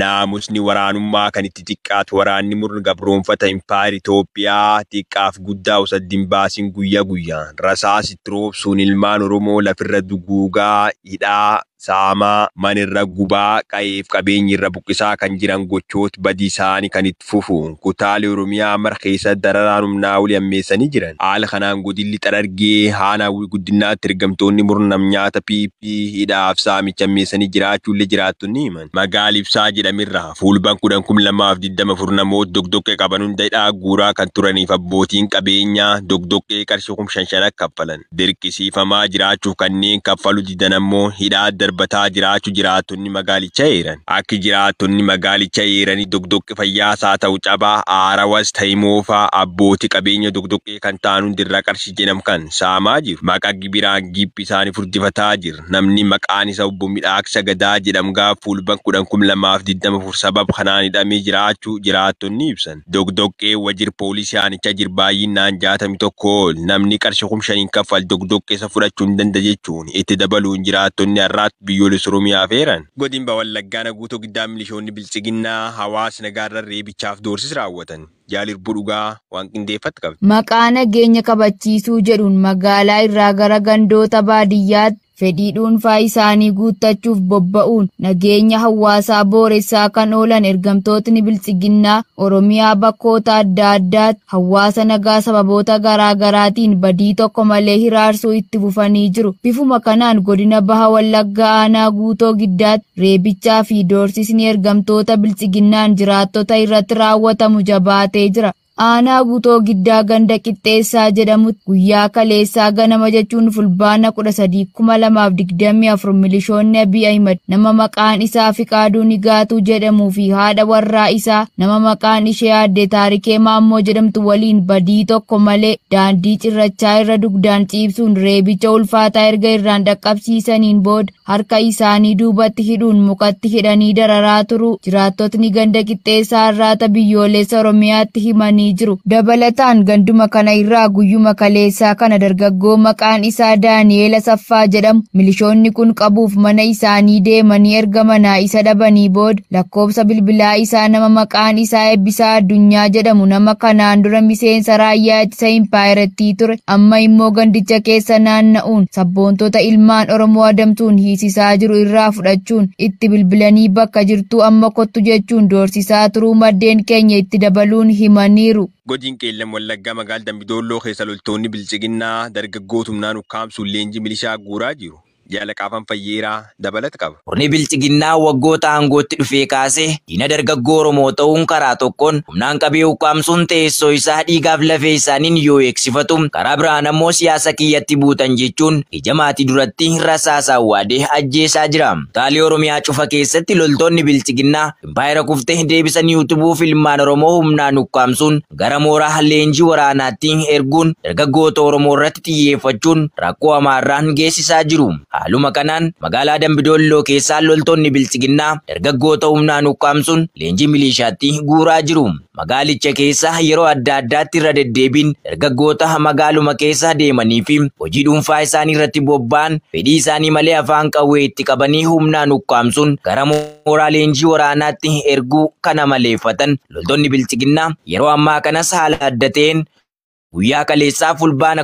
Naamusni waraanummaa kan itti xiqqaatu waraanni murni gabroonfata Impaayir Itoophiyaa xiqqaaf guddaa usaddin baasin guyyaa guyyaan rasaas itti roobsuun ilmaan Oromoo lafirra duguugaa hidhaa saamaa manirra gubaa qayeef qabeenyi irra buqqisaa kan jiran gochooti badii isaanii kan itti fufuun kutaalee Oromiyaa mara keessa dararaan humnaa olii ammeessanii jiran. Haala kanaan godilli xarargee haanaawwi guddinaatti ergamtoonni murnam nyaata PP hidhaaf saamicha ammeessanii jiraachuullee jiraattonni himan. Magaala Ibsaa jedhamirraa fuulban 2024 namoota dogdoqqee qaban hunda hidhaa guuraa kan turaniif abbootiin qabeenyaa dogdoqqee qarshii 5,500 kaffalan. Dirqisiifamaa jiraachuuf kanneen kaffalu didan ammoo hidhaa darbataa jiraachuu jiraattonni magaalicha eeran. Akka jiraattonni magaalicha eeranii dogdoqqee fayyaasaa ta'u cabaa aarawas ta'imoofaa abbootii qabeenya dogdoqqee kan ta'an hundirraa qarshii jedham kan saamaa jiru. Maqaa gibiraan gibbi isaanii furdifataa jira. Namni maqaan isaa obbo Midhaaksa Gadaa jedhamu gaafa fuulban 2024 sababa kanaan hidhamee jiraachuu jiraattonni ibsan. Dogdoqqee wajjir poolisii aanichaa jir baay'inaan 61 ol namni qarshii 5,000 kaffal dogdoqqee isa fudhachuu hin danda'a jechuun itti dabaluun jiraattonni har'aatti biyyoolessa Oromiyaa feeran. Godina Wallaggaa guutuu giddaa milishoonni bilchiginnaa hawaasa nagaarra reebichaaf doorsis raawwatan. Jaalir Budhugaa waan qindeeffatu qabdi. Maqaa nageenya kabachiisuu jedhuun magaalaa irraa gara gandoota baadiyyaatti fedhii dhuunfaa isaanii guuttachuuf bobba'uun nageenya hawaasaa booressaa kan oolan ergamtootni bilchiginnaa Oromiyaa bakkoota adda addaatti hawaasa nagaa sababoota garaagaraatiin badii tokko malee hiraarsuu itti fufanii jiru. Bifuma kanaan godina Baha Wallaggaa aanaa guutoo giddaatti reebichaa fi doorsisni ergamtoota bilchiginnaan jiraattota irratti raawwatamu jabaatee jira. Aanaa guutoo giddaa ganda qixxeessaa jedhamutti guyyaa kaleessaa ganama jechuun fulbaana 13/2024 milishoonni Abiy Ahimad nama maqaan isaa Fiqaaduu Nigaatuu jedhamuu fi haadha warraa isaa nama maqaan ishee aadde Taarikee Maammoo jedhamtu waliin badii tokko malee daandii cirrachaa irra dugdaan ciibsuun reebicha ulfaataa erga irraan dhaqqabsiisaniin booda harka isaanii duubatti hidhuun mukatti hidhanii dararaa turu jiraattotni ganda qixxeessaa irraata biyyoolessa Oromiyaatti himanii jiru. Dabalataan ganduma kana irraa guyyuma kaleessaa kana dargaggoo maqaan isaa Daani'eel Asaffaa jedhamu milishoonni kun qabuuf mana isaanii deemanii erga manaa isa dhabanii booda lakkoofsa bilbilaa isaa nama maqaan isaa Eebbisaa Addunyaa jedhamu nama kanaan dura miseensa raayyaa ittisa Impaayirettii ture amma immoo gandicha keessa naanna'uun sabboontota ilmaan Oromoo adamsuun hiisisaa jiru irraa fudhachuun itti bilbilanii bakka jirtuu amma kottu jechuun doorsisaa turuu maddeen keenya itti dabaluun himaniiru. Godina Qeellam Wallaggaa magaalaa Dambidolloo keessa loltoonni bilchiginnaa dargaggootumnaan ukkaamsuun leenjii milishaa guuraa jiru. Jaalaqaafan fayyeeraa dabalata qaba. Murni bilchiginnaa waggoota aangootti dhufee kaasee diina dargaggoo Oromoo ta'uun karaa tokkoon humnaan qabee ukkaamsuun teessoo isaa dhiigaaf lafee isaaniin yoo eegsifatu karaa biraan ammoo siyaasa kiyyatti buutan jechuun ija maatii duratti rasaasaan waadee ajjeesaa jira. Kutaalee Oromiyaa cufa keessatti loltoonni bilchiginnaa impaayira kuftee deebisanii utubuuf ilmaan Oromoo humnaan ukkaamsuun gara mooraa leenjii waraanaatti erguun dargaggoota Oromoo irratti xiyyeeffachuun rakkoo hamaarraan geessisaa jiru. Haaluma kanaan magaalaa Dambidolloo keessaa loltoonni bilchiginnaa dargaggoota humnaan ukkaamsuun leenjii milishaatti guuraa jiru. Magaalicha keessa yeroo adda addaatti irra deddeebiin dargaggoota magaaluma keessa deemanii fi hojii dhuunfaa isaanii irratti bobba'an fedhii isaanii malee afaan qawwee itti qabanii humnaan ukkaamsuun gara mooraa leenjii waraanaatti erguu kana maleeffatan loltoonni bilchiginnaa yeroo ammaa kanas haala adda ta'een guyyaa kaleessaa fulbaana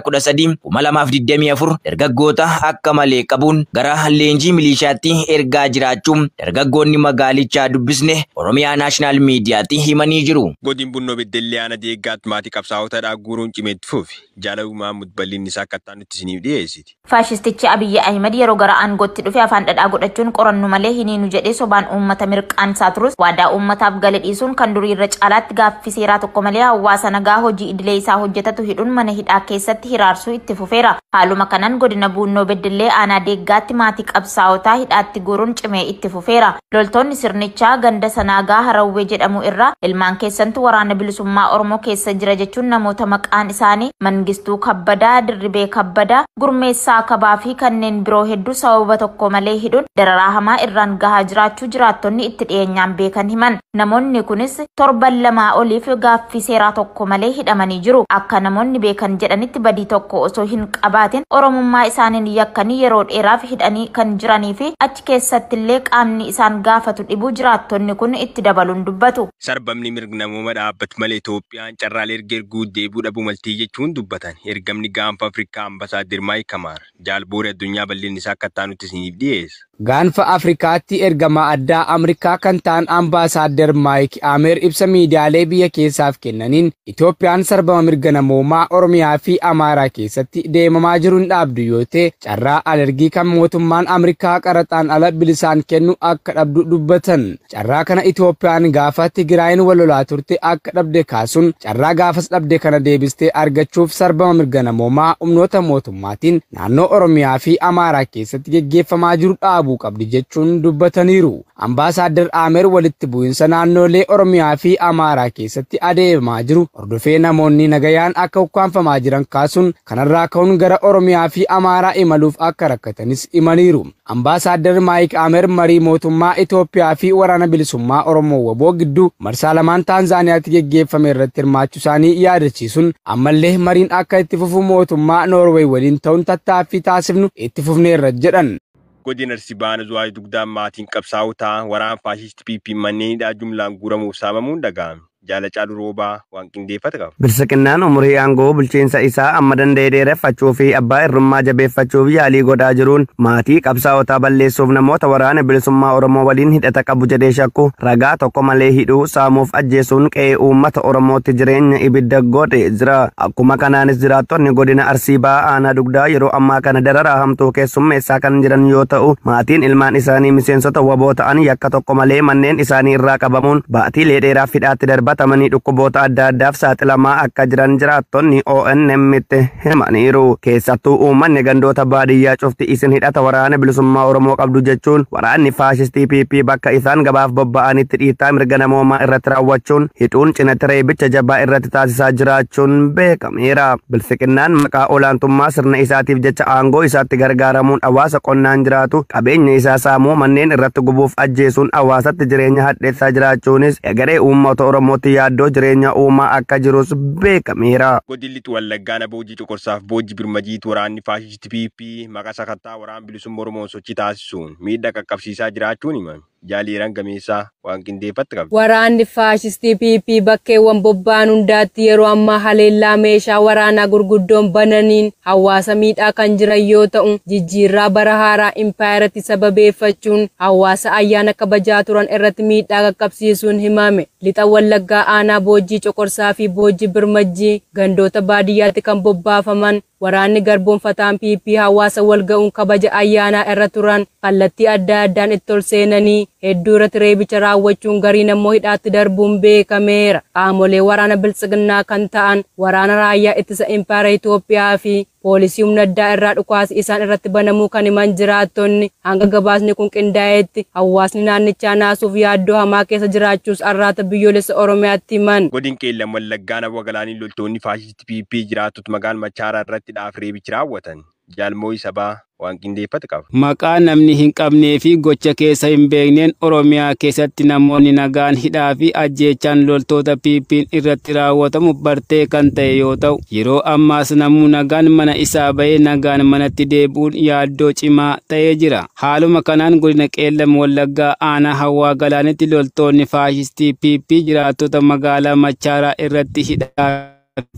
13/2024 dargaggoota akka malee qabuun gara leenjii milishaatti ergaa jiraachuun dargaggoonni magaalichaa dubbisne Oromiyaa Naashinaal Miidiyaatti himanii jiru. Godina Bunnoo Beddellee Aanaa Deeggaatti maatii qabsaa'ota guuruun cimeetti fufi. Jaalala Mahmud bal'inni isaa akka ta'an nutti isiniif dhiyeessiti. Faashistichi Abiy Ahimad yeroo gara aangootti dhufe afaan dhadhaa godhachuun qorannu malee hiniinu jedhee sobaan uummata mirqaansaa turus waadaa uummataaf gale dhiisuun kan durii irra caalaatti gaaffii seeraa tokko malee hawaasa nagaa hojii idilee isaa hojjetatu hidhuun mana hidhaa keessatti hiraarsuu itti fufeera. Haaluma kanaan godina Bunnoo Beddellee Aanaa Deeggaatti maatii qabsaa'otaa hidhaatti guuruun cimee itti fufeera. Loltoonni sirnichaa ganda sanaagaa Harawwee jedhamu irraa ilmaan keessantu waraana bilisummaa Oromoo keessa jira jechuun namoota maqaan isaanii Mangistuu Kabbadaa, Dirribee Kabbadaa, Gurmeessaa Kabaa fi kanneen biroo hedduu sababa tokko malee hidhuun dararaa hamaa irraan gahaa jiraachuu jiraattonni itti dhiyeenyaan beekan himan. Namoonni kunis torban lamaa oliif gaaffii seeraa tokko malee hidhamanii jiru. Akka namoonni beekan jedhanitti badii tokko osoo hin qabaatin oromummaa isaaniin yakkanii yeroo dheeraaf hidhanii kan jiranii fi achi keessattillee qaamni isaan gaafatu dhibuu jiraattonni kun itti dabaluun dubbatu. Sarbamni mirga namooma dhaabbatu malee Itoophiyaan carraalee erguu deebuu dhabuu maltii jechuun dubbatan. Ergamni gaanfa Afrikaa Ambasaadir Maayik Kamaar jaalbooree addunyaa bal'inni isaa akka ta'anutti isiniif dhiyeessa. Gaanfa Afrikaatti ergamaa addaa Ameerikaa kan ta'an Ambasaadir Maayik Kamaar ibsa miidiyaalee biyya keessaaf kennaniin Itoophiyaan sarbama mirga namoomaa Oromiyaa fi Amaaraa keessatti deemamaa jiruun dhaabdu yoo ta'e carraa alergii kan mootummaan Ameerikaa qaraxaan ala bilisaan kennu akka dhabdu dubbatan. Carraa kana Itoophiyaan gaafa Tigraayin wal lolaa turte akka dhabde kaasuun carraa gaafas dhabde kana deebistee argachuuf sarbama mirga namoomaa humnoota mootummaatiin naannoo Oromiyaa fi Amaaraa keessatti geggeeffamaa jiru dhaabuu qabdi jechuun dubbataniiru. Ambasaadir Kamaar walitti bu'insa naannolee Oromiyaa fi Amaaraa keessatti adeemaa jiru hordofee namoonni nagayaan akka ukkaanfamaa jiran kaasuun kanarraa ka'uun gara Oromiyaa fi Amaaraa imaluuf akka rakkatanis himaniiru. Ambasaadir Maayik Kamaar marii mootummaa Itoophiyaa fi waraana bilisummaa Oromoo WBO gidduu marsaa lamaan Taanzaaniyaatti geggeeffame irratti hirmaachuu isaanii yaadachiisuun ammallee mariin akka itti fufu mootummaa Noorweey waliin ta'uun tattaaffii taasifnu itti fufneerra jedhan. Godina Arsii Bahaa Zuwaayii dugdaan maatiin qabsaa'otaa waraana faashisti PP manneenidhaa jumlaan guuramuuf saamamuun dhaga'ame. Jaalachaa Duroobaa waan qindeeffate qaba. Bilisiqinnaan umurii aangoo bulchiinsa isaa amma danda'ee dheereffachuu fi abbaa irrummaa jabeeffachuuf yaalii godhaa jiruun maatii qabsaa'otaa balleessuuf namoota waraana bilisummaa Oromoo waliin hidhata qabu jedhee shakku ragaa tokko malee hidhuu saamuuf ajjeesuun qe'ee uummata Oromootti jireenya ibidda godhe jira. Akkuma kanaanis jiraattonni godina Arsii Bahaa aanaa dugdaa yeroo ammaa kana dararaa hamtuu keessummeessaa kan jiran yoo ta'u maatiin ilmaan isaanii miseensota WBO ta'an yakka tokko malee manneen isaanii irraa qabamuun baatiilee dheeraaf hidhaatti darba tamanii dhukkuboota adda addaaf saaxilamaa akka jiran jiraattonni ONM'tti himaniiru. Keessattuu uummanni gandoota baadiyyaa cufti isin hidhata waraana bilisummaa Oromoo qabdu jechuun waraanni faashistii PP bakka isaan gabaaf bobba'anitti dhiittaa mirga namoomaa irratti raawwachuun hidhuun cinatti reebicha jabaa irratti taasisaa jiraachuun beekameera. Bilisiqinnaan maqaa olaantummaa sirna isaatiif jecha aangoo isaatti gargaaramuun hawaasa qonnaan jiraatu qabeenya isaa saamuu manneen irratti gubuuf ajjeesuun hawaasatti jireenya hadheessaa jiraachuunis egeree uummata Oromootti yaaddoo jireenya uumaa akka jirus beekameera. Godilli Wallaggaa Boojii Coqorsaaf Boojii Birmajiit waraanni faashisti PP maqaa sakattaa waraana bilisummaa Oromoo sochii taasisuun miidhaa qaqqabsiisaa jiraachuun himame. Jaaliiraan gameessaa waan qindeeffate qaba. Waraanni faashistii PP bakkeewwan bobba'an hundaatti yeroo ammaa haleellaa meeshaa waraanaa gurguddoon bananiin hawaasa miidhaa kan jiran yoo ta'u jijjiirraa bara haaraa impaayeratti sababeeffachuun hawaasa ayyaana kabajaa turan irratti miidhaa qaqqabsiisuun himame. Lixa Wallaggaa aanaa Boojii Coqorsaa fi Boojii Birmajjii gandoota baadiyyaatti kan bobbaafaman waraanni garboonfataan PP hawaasa walga'uun kabaja ayyaanaa irra turan kallattii adda addaan itti ol seenanii hedduu irratti reebicha raawwachuun gariin ammoo hidhaatti darbuun beekameera. Qaamolee waraana bilisiginnaa kan ta'an waraana raayyaa ittisa impaayera Itoophiyaa fi poolisii humna addaa irraa dhukaasi isaan irratti banamuu kan himan jiraattonni hanga gabaasni kun qindaa'etti hawaasni naannichaa naasuuf yaaddoo hamaa keessa jiraachuus arraata biyyoolessa Oromiyaatti himan. Godin Qeellam Wallaggaa Nabwa Galaanii loltoonni faashisti PP jiraatota magaalaa Machaaraa irratti reebicha raawwatan. Jaalmoo Sabaa waan qindeeffate qaba. Maqaa namni hin qabnee fi gocha keessa hin beekneen Oromiyaa keessatti namoonni nagaan hidhaa fi ajjeechaan loltoota PP'n irratti raawwatamu bartee kan ta'e yoo ta'u yeroo ammaas namuu nagaan mana isaa bahee nagaan manatti deebi'uun yaaddoo cimaa ta'ee jira. Haaluma kanaan godina Qeellam Wallaggaa aanaa Hawwaa Galaanitti loltoonni faashistii PP jiraattota magaalaa Machaaraa irratti hidhaa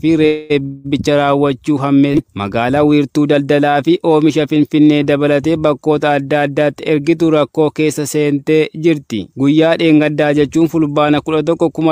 fi reebicha raawwachuu hammee magaalaa wiirtuu daldalaa fi oomisha Finfinnee dabalatee bakkoota adda addaatti ergitu rakkoo keessa seentee jirti. Guyyaa dheengaddaa jechuun fulbaana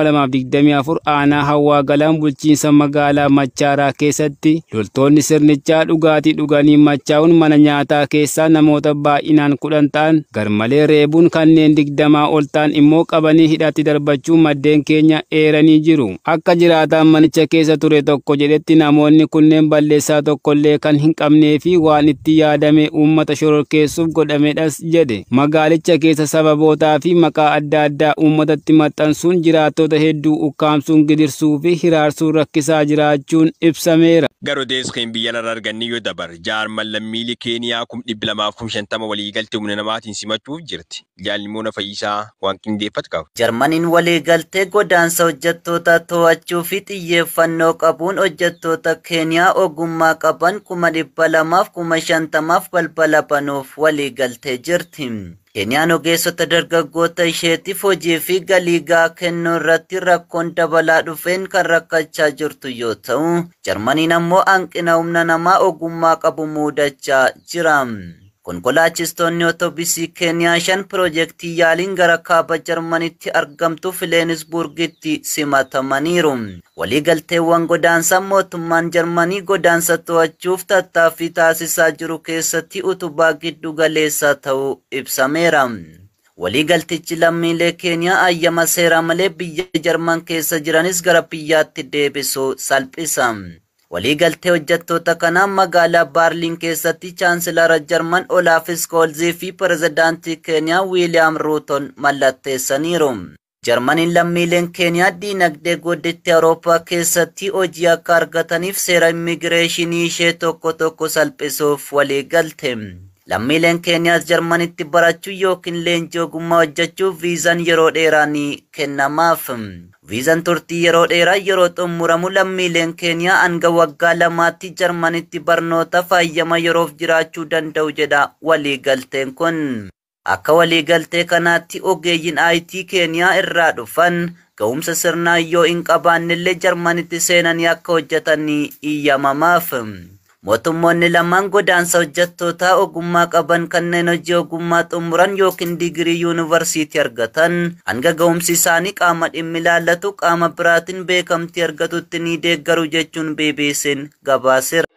11/2024 aanaa Hawwaa Galaan bulchiinsa magaalaa Machaaraa keessatti loltoonni sirnichaa dhugaatii dhuganii machaa'uun mana nyaataa keessaa namoota baay'inaan 10 ta'an garmalee reebuun kanneen 20 ol ta'an immoo qabanii hidhaatti darbachuun maddeen keenya eeranii jiru. Akka jiraataan manicha keessa ture tokko jedhetti namoonni kunneen balleessaa tokkollee kan hin qabnee fi waan itti yaadame uummata shororkeessuuf godhamedhas jedhe. Magaalicha keessa sababootaa fi maqaa adda addaa uummatatti maxxansuun jiraattota hedduu ukkaamsuun gidirsuu fi hiraarsuun rakkisaa jiraachuun ibsameera. Garodees kan biyya laraa arganni yoo dabar jaarman lammiilee Keeniyaa 250 waliigaltee humna namaatiin simachuuf jirti. Jaalimoona Fayyisaa waan qindeeffate qaba. Jarmaniin waliigaltee godaansa hojjettoota to'achuu fi xiyyeeffannoo muuxannoo qabuun hojjettoota Keeniyaa ogummaa qaban 250,000 balbala banuuf walii galtee jirti. Keeniyaan ogeessota dargaggoota isheetiif hojii fi galii gahaa kennuu irratti rakkoon dabalaa dhufeen kan rakkachaa jirtu yoo ta'u, Jarmaniin ammoo hanqina humna namaa ogummaa qabu muudachaa jira. Konkolaachistoonni otoobisii Keeniyaa 5 piroojeektii yaaliin gara kaaba Jarmanitti argamtu Fileenisburgitti simatamaniiru. Waliigalteewwan godaansaa mootummaan Jarmanii godaansa to'achuuf tattaaffii taasisaa jiru keessatti utubaa giddu galeessaa ta'uu ibsameera. Waliigaltichi lammiilee Keeniyaa ayyama seeraa malee biyya Jarman keessa jiranis gara biyyaatti deebisuu salphisa. Waliigaltee hojjettoota kanaan magaalaa Baarliin keessatti chaansilara Jarman Olaaf Skoolzii fi pirezidaantii Keeniyaa Wiiliyaam Ruuton mallatteessaniiru. Jarmaniin lammiileen Keeniyaa diinagdee gudditti Awurooppaa keessatti hojii akka argataniif seera immigireeshinii ishee tokko salphisuuf waliigalte. Lammiileen Keeniyaas Jarmanitti barachuu yookiin leenjii ogummaa hojjechuuf viizaan yeroo dheeraa ni kennamaaf. Viizaan turtii yeroo dheeraa yeroo xumuramu lammiileen Keeniyaa hanga waggaa 2tti Jarmanitti barnoota faayyama yeroof jiraachuu danda'u jedha waliigalteen kun. Akka waliigaltee kanaatti ogeeyyiin IT Keeniyaa irraa dhufan ga'umsa sirnaa yoo hin qabaannellee Jarmanitti seenanii akka hojjetanii iyyamamaaf. Mootummoonni lamaan godaansa hojjettootaa ogummaa qaban kanneen hojii ogummaa xumuran yookiin digirii yuunivarsiitii argatan hanga ga'umsi isaanii qaama dhimmi ilaallatu qaama biraatiin beekamtii argatutti ni deeggaru jechuun BBC'n gabaaseera.